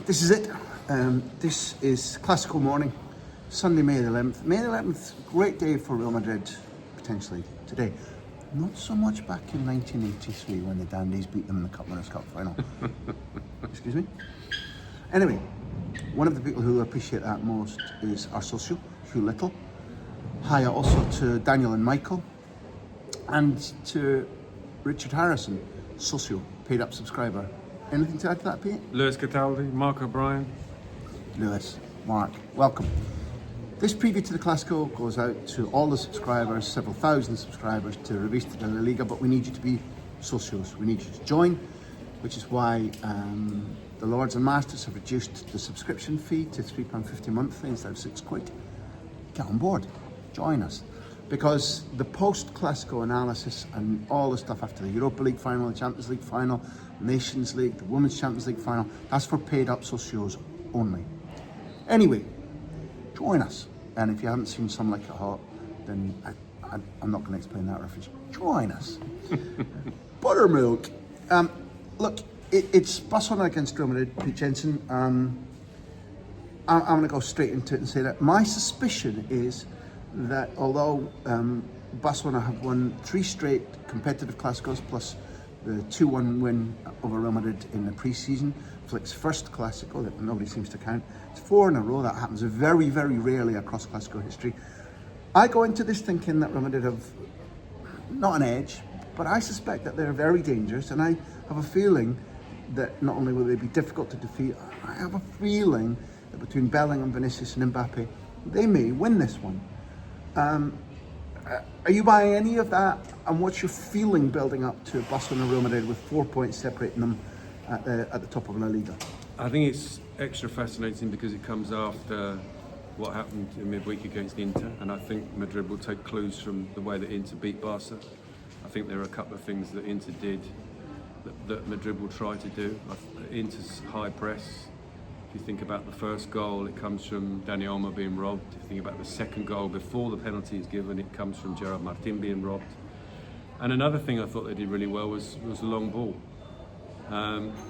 This is it. This is Classical morning, Sunday, May the 11th. May the 11th, great day for Real Madrid, potentially today. Not so much back in 1983 when the Dandies beat them in the Cup Winners' Cup final. Excuse me? Anyway, one of the people who appreciate that most is our socio, Hugh Little. Hi also to Daniel and Michael, and to Richard Harrison, socio, paid up subscriber. Anything to add to that, Pete? Lewis Cataldi, Mark O'Brien. Lewis, Mark, welcome. This preview to the Clásico goes out to all the subscribers, several thousand subscribers to Revista de la Liga, but we need you to be socios. We need you to join, which is why the Lords and Masters have reduced the subscription fee to £3.50 monthly instead of £6. Get on board, join us. Because the post-Clásico analysis and all the stuff after the Europa League final, the Champions League final, Nations League, the Women's Champions League final, that's for paid up socios only. Anyway, join us. And if you haven't seen Some Like It Hot, then I'm not going to explain that reference. Join us. Buttermilk. Look, it's Barcelona against Real Madrid, Pete Jensen. I'm going to go straight into it and say that my suspicion is that although Barcelona have won 3 straight competitive Clásicos plus the 2-1 win over Real Madrid in the pre-season, Flick's first Clásico that nobody seems to count. It's 4 in a row. That happens very, very rarely across Clásico history. I go into this thinking that Real Madrid have not an edge, but I suspect that they're very dangerous, and I have a feeling that not only will they be difficult to defeat, I have a feeling that between Bellingham, Vinicius and Mbappe, they may win this one. Are you buying any of that? And what's your feeling building up to Barcelona Real Madrid with 4 points separating them at the top of La Liga? I think it's extra fascinating because it comes after what happened in midweek against Inter, and I think Madrid will take clues from the way that Inter beat Barca. I think there are a couple of things that Inter did that Madrid will try to do. Inter's high press. If you think about the first goal, it comes from Dani Olmo being robbed. If you think about the second goal, before the penalty is given, it comes from Gerard Martin being robbed. And another thing I thought they did really well was the long ball.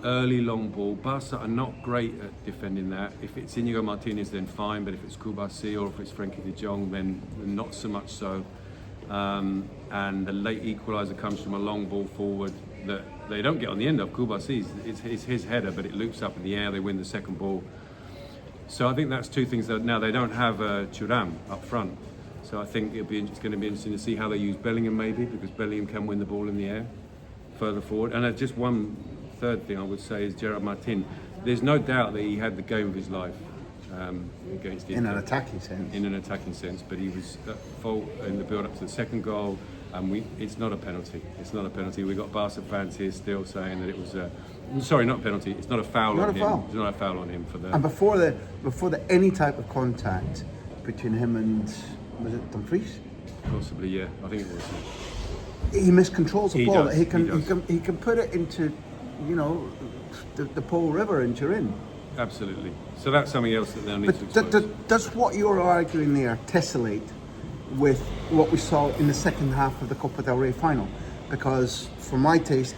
Early long ball. Barca are not great at defending that. If it's Inigo Martinez, then fine, but if it's Kubasi or if it's Frenkie de Jong, then not so much so. And the late equaliser comes from a long ball forward that they don't get on the end of. Kubasi, it's his header, but it loops up in the air. They win the second ball. So I think that's 2 things. That now they don't have Thuram up front. So I think it's going to be interesting to see how they use Bellingham maybe, because Bellingham can win the ball in the air further forward. And just one third thing I would say is Gerard Martin. There's no doubt that he had the game of his life against Inter. In an attacking sense. In an attacking sense, but he was at fault in the build-up to the second goal. And it's not a penalty. It's not a penalty. We got Barca fans here still saying that it was sorry, not a penalty. It's not a foul on him. It's not a foul on him for that. And before the any type of contact between him and, was it Dumfries? Possibly, yeah. I think it was. He miscontrols the ball. Does, he can put it into, the Po River in Turin. Absolutely. So that's something else that they'll need to expose. Does what you're arguing there tessellate with what we saw in the second half of the Copa del Rey final? Because for my taste,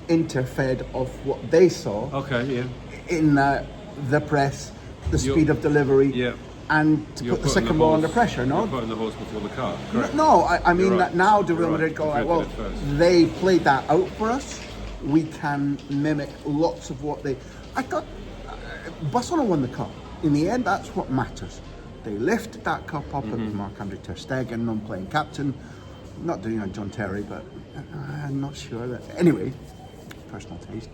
Inter fed off what they saw. Okay, yeah. In the press, the speed of delivery, yeah, and to put the second ball under pressure. No, you're putting the horse before the cart. Correct. No, I mean right. that now the Real Madrid go, well, they played that out for us. We can mimic lots of what they. I thought Barcelona won the cup. In the end, that's what matters. They lifted that cup up. It was Marc-Andre ter Stegen, non-playing captain. Not doing a John Terry, but I'm not sure that. Anyway, personal taste.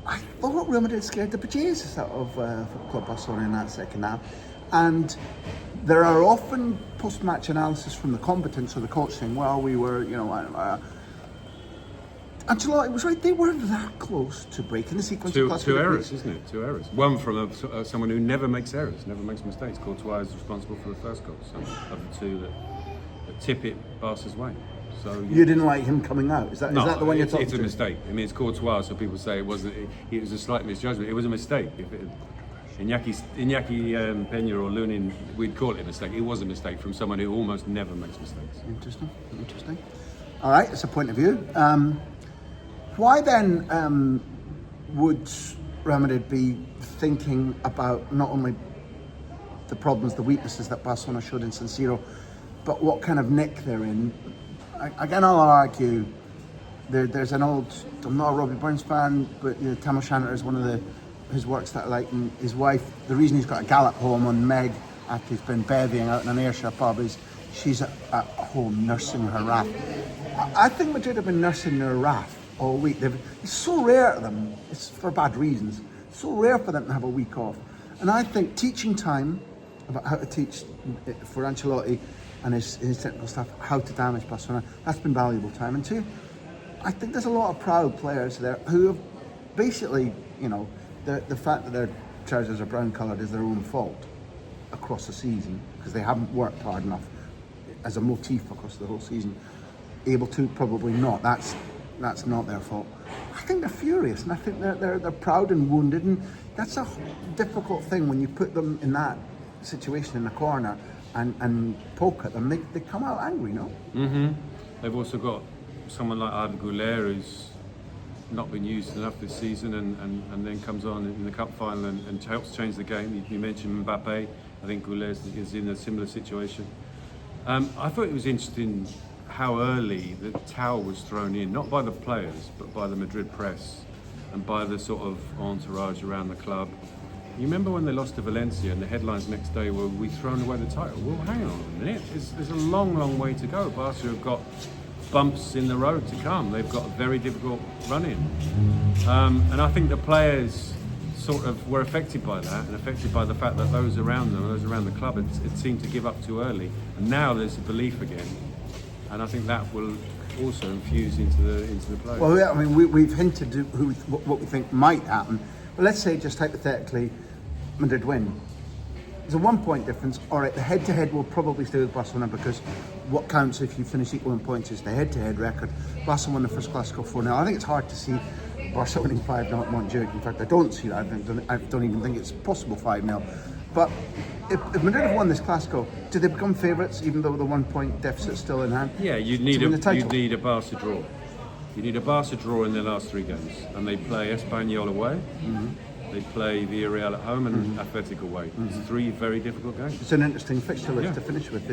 I thought Real Madrid scared the bejesus out of Club Barcelona in that second half. And there are often post-match analysis from the combatants or the coach saying, well, we were, Ancelotti was right. They weren't that close to breaking the sequence. Two errors, isn't it? 2 errors. One from someone who never makes errors, never makes mistakes. Courtois is responsible for the first goal. So of the 2 that tip it Barca's way. So you didn't like him coming out? Is that the one you're talking to? It's a mistake. I mean, it's Courtois, so people say it wasn't. It was a slight misjudgment. It was a mistake. Iñaki Peña or Lunin, we'd call it a mistake. It was a mistake from someone who almost never makes mistakes. Interesting. All right, it's a point of view. Why then would Real Madrid be thinking about not only the problems, the weaknesses that Barcelona showed in San Siro, but what kind of nick they're in? Again, I'll argue there's an old, I'm not a Robbie Burns fan, but Tamil Shanter is one of his works that I like, and his wife, the reason he's got a gallop home on Meg after he's been bevying out in an Ayrshire pub is she's at home nursing her wrath. I think Madrid have been nursing their wrath all week. It's so rare to them, it's for bad reasons, so rare for them to have a week off. And I think teaching time about how to teach for Ancelotti and his technical staff how to damage Barcelona, that's been valuable time. And two, I think there's a lot of proud players there who have basically, the fact that their trousers are brown coloured is their own fault across the season because they haven't worked hard enough as a motif across the whole season. Able to, probably not. That's not their fault. I think they're furious, and I think they're proud and wounded, and that's a difficult thing when you put them in that situation in the corner and poke at them. They come out angry, no? Mm-hmm. They've also got someone like Arda Güler who's not been used enough this season and then comes on in the cup final and helps change the game. You mentioned Mbappe. I think Güler is in a similar situation. I thought it was interesting how early the towel was thrown in, not by the players, but by the Madrid press and by the sort of entourage around the club. You remember when they lost to Valencia and the headlines next day were, "We thrown away the title"? Well, hang on a minute. There's a long, long way to go. Barca have got bumps in the road to come. They've got a very difficult run-in. And I think the players sort of were affected by that and affected by the fact that those around them, those around the club, it seemed to give up too early. And now there's a belief again. And I think that will also infuse into the players. Well, yeah, I mean, we've hinted to what we think might happen. But let's say, just hypothetically, Madrid win. There's a 1 point difference. All right, the head-to-head will probably stay with Barcelona because what counts if you finish equal in points is the head-to-head record. Barcelona won the first Clásico 4-0. I think it's hard to see Barca winning 5-0 at Montjuic. In fact, I don't see that. I don't even think it's possible 5-0. But if Madrid have won this Clásico, do they become favourites even though the 1 point deficit's still in hand? Yeah, you'd need a Barca draw. You need a Barca draw in their last 3 games, and they play Espanyol away. Mm-hmm. They play Villarreal at home and Athletic away. Mm-hmm. It's 3 very difficult games. It's an interesting fixture list to finish with.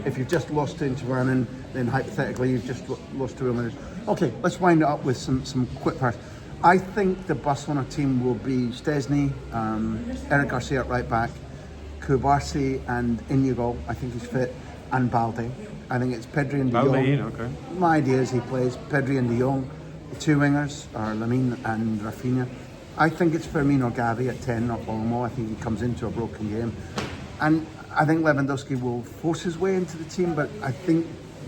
If you've just lost to Inter Milan, then hypothetically you've just lost to Real Madrid. Okay, let's wind it up with some quick fires. I think the Barcelona team will be Szczesny, Eric Garcia at right back, Kubarsi and Inigo, I think he's fit, and Balde. I think it's Pedri and De Jong. Okay. My idea is he plays Pedri and De Jong. The 2 wingers are Lamine and Rafinha. I think it's Firmino Gavi at 10, not Olmo. I think he comes into a broken game. And I think Lewandowski will force his way into the team, but I think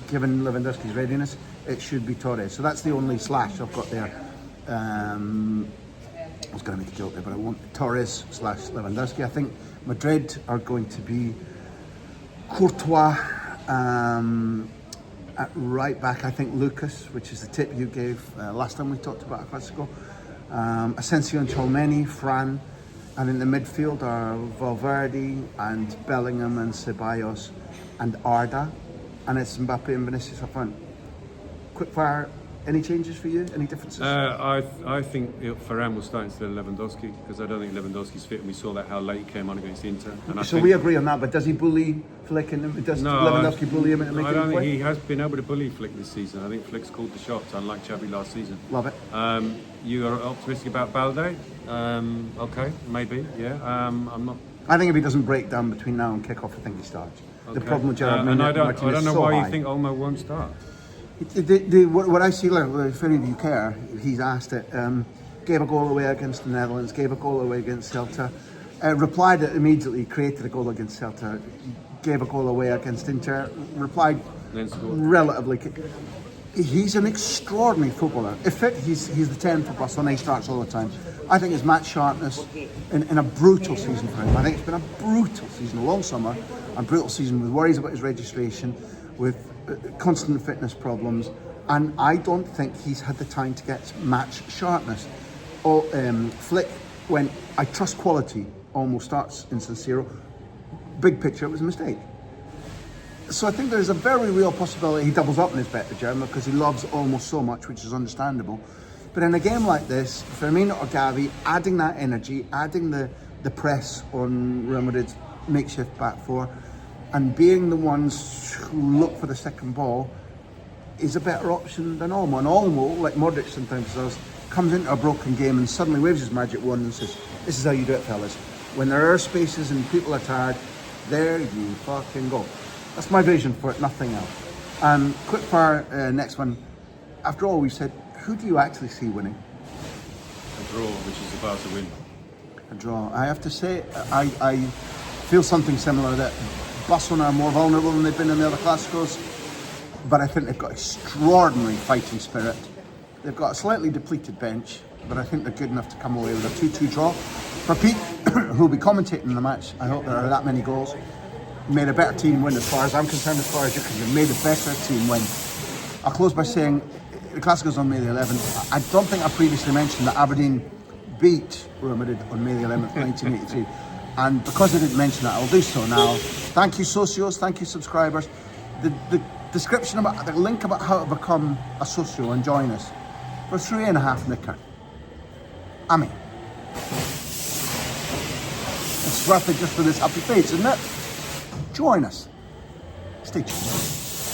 given Lewandowski's readiness, it should be Torres. So that's the only slash I've got there. I was going to make a joke there, but I won't. Torres / Lewandowski. I think Madrid are going to be Courtois at right back. I think Lucas, which is the tip you gave last time we talked about a Clásico. Asensio and Tchouaméni, Fran, and in the midfield are Valverde and Bellingham and Ceballos and Arda, and it's Mbappe and Vinicius up front. Quick fire. Any changes for you? Any differences? I think Ferran will start instead of Lewandowski because I don't think Lewandowski's fit, and we saw that how late he came on against Inter. And so we agree on that, but does he bully Flick and does Lewandowski bully him? I don't think he has been able to bully Flick this season. I think Flick's called the shots, unlike Xavi last season. Love it. You are optimistic about Balde? Okay, maybe, yeah. I'm not. I think if he doesn't break down between now and kick-off, I think he starts. Okay. The problem with Gerard and I don't know so why high. you think Olmo won't start. What I see, like, if any of you care, he's asked it. Gave a goal away against the Netherlands, gave a goal away against Celta, replied it immediately, created a goal against Celta, gave a goal away against Inter, replied relatively. He's an extraordinary footballer. If fit, he's the 10 for Barcelona. He starts all the time. I think his match sharpness in a brutal season for him. I think it's been a brutal season, a long summer, a brutal season with worries about his registration, with constant fitness problems, and I don't think he's had the time to get match sharpness. Flick went, I trust quality, almost starts in San Siro. Big picture, it was a mistake. So I think there's a very real possibility he doubles up in his bet to German because he loves almost so much, which is understandable. But in a game like this, Firmino or Gavi adding that energy, adding the press on Real Madrid's makeshift back four, and being the ones who look for the second ball is a better option than Olmo. And Olmo, like Modric sometimes does, comes into a broken game and suddenly waves his magic wand and says, this is how you do it, fellas. When there are spaces and people are tired, there you fucking go. That's my vision for it, nothing else. Quick fire, next one. After all we've said, who do you actually see winning? A draw, which is about to win. A draw. I have to say, I feel something similar, that Barcelona are more vulnerable than they've been in the other Clásicos, but I think they've got extraordinary fighting spirit. They've got a slightly depleted bench, but I think they're good enough to come away with a 2-2 draw. For Pete, who'll be commentating the match, I hope there are that many goals. Made a better team win as far as I'm concerned, as far as you're concerned. Made a better team win. I'll close by saying the Clásico's on May the 11th. I don't think I previously mentioned that Aberdeen beat Real Madrid on May the 11th, 1983. And because I didn't mention that, I'll do so now. Thank you, socios. Thank you, subscribers. The description about the link about how to become a socio and join us for 3.5 nicker. I mean, it's worth it just for this happy face, isn't it? Join us. Stay tuned.